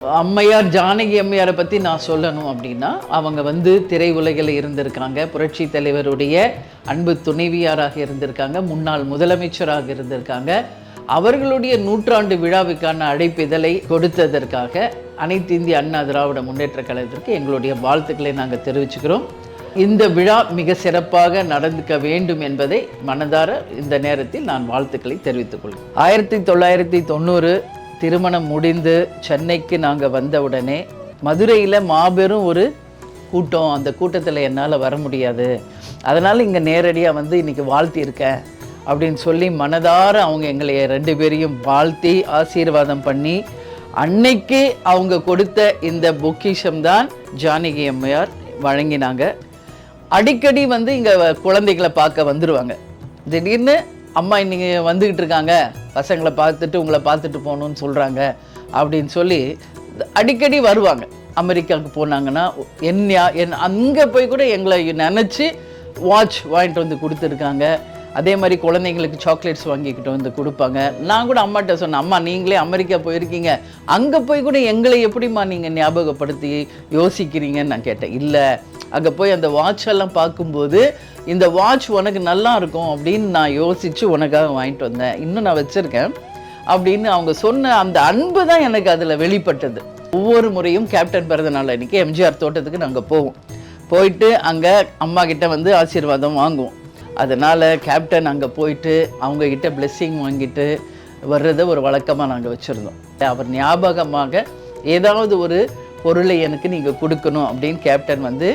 அம்மையார் ஜானகி அம்மையாரை பற்றி நான் சொல்லணும் அப்படின்னா, அவங்க வந்து திரையுலகில் இருந்திருக்காங்க. புரட்சி தலைவருடைய அன்பு துணைவியாராக இருந்திருக்காங்க. முன்னாள் முதலமைச்சராக இருந்திருக்காங்க. அவர்களுடைய நூற்றாண்டு விழாவுக்கான அழைப்பிதழை கொடுத்ததற்காக அனைத்து இந்திய அண்ணா திராவிட முன்னேற்ற கழகத்திற்கு எங்களுடைய வாழ்த்துக்களை நாங்கள் தெரிவிச்சுக்கிறோம். இந்த விழா மிக சிறப்பாக நடந்துக்க வேண்டும் என்பதை மனதார இந்த நேரத்தில் நான் வாழ்த்துக்களை தெரிவித்துக் கொள்கிறேன். 1990 திருமணம் முடிந்து சென்னைக்கு நாங்கள் வந்தவுடனே மதுரையில் மாபெரும் ஒரு கூட்டம். அந்த கூட்டத்தில் என்னால் வர முடியாது, அதனால் இங்கே நேரடியாக வந்து இன்றைக்கி வாழ்த்தியிருக்கேன் அப்படின்னு சொல்லி மனதார அவங்க எங்களை 2 பேரையும் வாழ்த்தி ஆசீர்வாதம் பண்ணி அன்னைக்கு அவங்க கொடுத்த இந்த பொக்கிஷம்தான் ஜானகி அம்மையார் வழங்கினாங்க. அடிக்கடி வந்து இங்கே குழந்தைகளை பார்க்க வந்துடுவாங்க. திடீர்னு அம்மா இன்னைக்கு வந்துக்கிட்டு இருக்காங்க, பசங்களை பார்த்துட்டு உங்களை பார்த்துட்டு போகணுன்னு சொல்கிறாங்க அப்படின்னு சொல்லி அடிக்கடி வருவாங்க. அமெரிக்காவுக்கு போனாங்கன்னா அங்கே போய் கூட எங்களை நினச்சி வாட்ச் வாங்கிட்டு வந்து கொடுத்துருக்காங்க. அதே மாதிரி குழந்தைங்களுக்கு சாக்லேட்ஸ் வாங்கிக்கிட்டு வந்து கொடுப்பாங்க. நான் கூட அம்மாட்ட சொன்னேன், அம்மா நீங்களே அமெரிக்கா போயிருக்கீங்க, அங்கே போய் கூட எங்களை எப்படிம்மா நீங்கள் ஞாபகப்படுத்தி யோசிக்கிறீங்கன்னு நான் கேட்டேன். இல்லை, அங்கே போய் அந்த வாட்செல்லாம் பார்க்கும்போது இந்த வாட்ச் உனக்கு நல்லா இருக்கும் அப்படின்னு நான் யோசித்து உனக்காக வாங்கிட்டு வந்தேன், இன்னும் நான் வச்சுருக்கேன் அப்படின்னு அவங்க சொன்ன அந்த அன்பு தான் எனக்கு அதில் வெளிப்பட்டது. ஒவ்வொரு முறையும் கேப்டன் பிறந்த நாள் அன்றைக்கி எம்ஜிஆர் தோட்டத்துக்கு நாங்கள் போவோம். போயிட்டு அங்கே அம்மா கிட்ட வந்து ஆசீர்வாதம் வாங்குவோம். அதனால் கேப்டன் அங்கே போயிட்டு அவங்கக்கிட்ட பிளெஸ்ஸிங் வாங்கிட்டு வர்றதை ஒரு வழக்கமாக நாங்கள் வச்சுருந்தோம். அவர் ஞாபகமாக ஏதாவது ஒரு பொருளை எனக்கு நீங்கள் கொடுக்கணும் அப்படின்னு கேப்டன் வந்து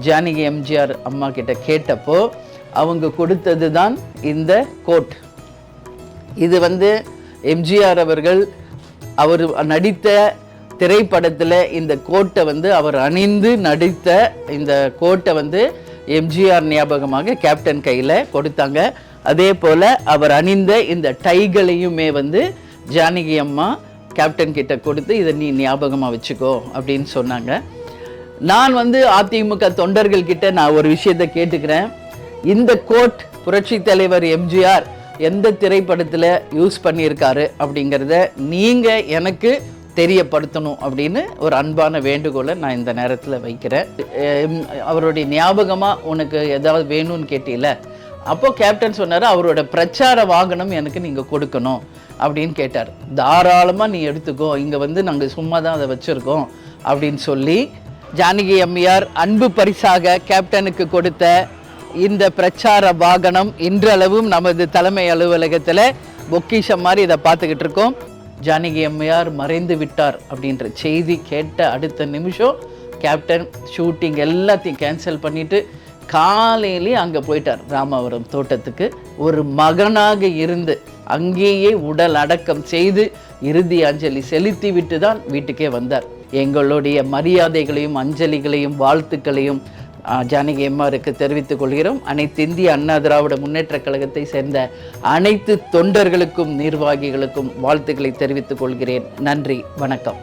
ஜானகி எம்ஜிஆர் அம்மா கிட்ட கேட்டப்போ அவங்க கொடுத்தது தான் இந்த கோட். இது வந்து எம்ஜிஆர் அவர்கள் அவர் நடித்த திரைப்படத்தில் இந்த கோட்டை வந்து அவர் அணிந்து நடித்த இந்த கோட்டை வந்து எம்ஜிஆர் ஞாபகமாக கேப்டன் கையில் கொடுத்தாங்க. அதே போல் அவர் அணிந்த இந்த டைகளையுமே வந்து ஜானகி அம்மா கேப்டன் கிட்ட கொடுத்து இதை நீ ஞாபகமாக வச்சுக்கோ அப்படின்னு சொன்னாங்க. நான் வந்து அதிமுக தொண்டர்கள் கிட்ட நான் ஒரு விஷயத்தை கேட்டுக்கிறேன். இந்த கோட் புரட்சி தலைவர் எம்ஜிஆர் எந்த திரைப்படத்தில் யூஸ் பண்ணியிருக்காரு அப்படிங்கிறத நீங்கள் எனக்கு தெரியப்படுத்தணும் அப்படின்னு ஒரு அன்பான வேண்டுகோளை நான் இந்த நேரத்தில் வைக்கிறேன். அவருடைய ஞாபகமாக உனக்கு ஏதாவது வேணும்னு கேட்டீல, அப்போது கேப்டன் சொன்னார் அவரோட பிரச்சார வாகனம் எனக்கு நீங்கள் கொடுக்கணும் அப்படின்னு கேட்டார். தாராளமாக நீ எடுத்துக்கோ, இங்கே வந்து நாங்கள் சும்மா தான் அதை வச்சுருக்கோம் அப்படின்னு சொல்லி ஜானகி அம்மையார் அன்பு பரிசாக கேப்டனுக்கு கொடுத்த இந்த பிரச்சார வாகனம் இன்றளவும் நமது தலைமை அலுவலகத்தில் பொக்கிஷம் மாதிரி இதை பார்த்துக்கிட்டு இருக்கோம். ஜானகி அம்மையார் மறைந்து விட்டார் அப்படின்ற செய்தி கேட்ட அடுத்த நிமிஷம் கேப்டன் ஷூட்டிங் எல்லாத்தையும் கேன்சல் பண்ணிவிட்டு காலையிலே அங்கே போயிட்டார் ராமவரம் தோட்டத்துக்கு. ஒரு மகனாக இருந்து அங்கேயே உடல் அடக்கம் செய்து இறுதி அஞ்சலி செலுத்தி விட்டு தான் வீட்டுக்கே வந்தார். எங்களுடைய மரியாதைகளையும் அஞ்சலிகளையும் வாழ்த்துக்களையும் ஜானகி அம்மாருக்கு தெரிவித்துக் கொள்கிறோம். அனைத்து இந்திய அண்ணா திராவிட முன்னேற்ற கழகத்தை சேர்ந்த அனைத்து தொண்டர்களுக்கும் நிர்வாகிகளுக்கும் வாழ்த்துக்களை தெரிவித்துக் கொள்கிறேன். நன்றி, வணக்கம்.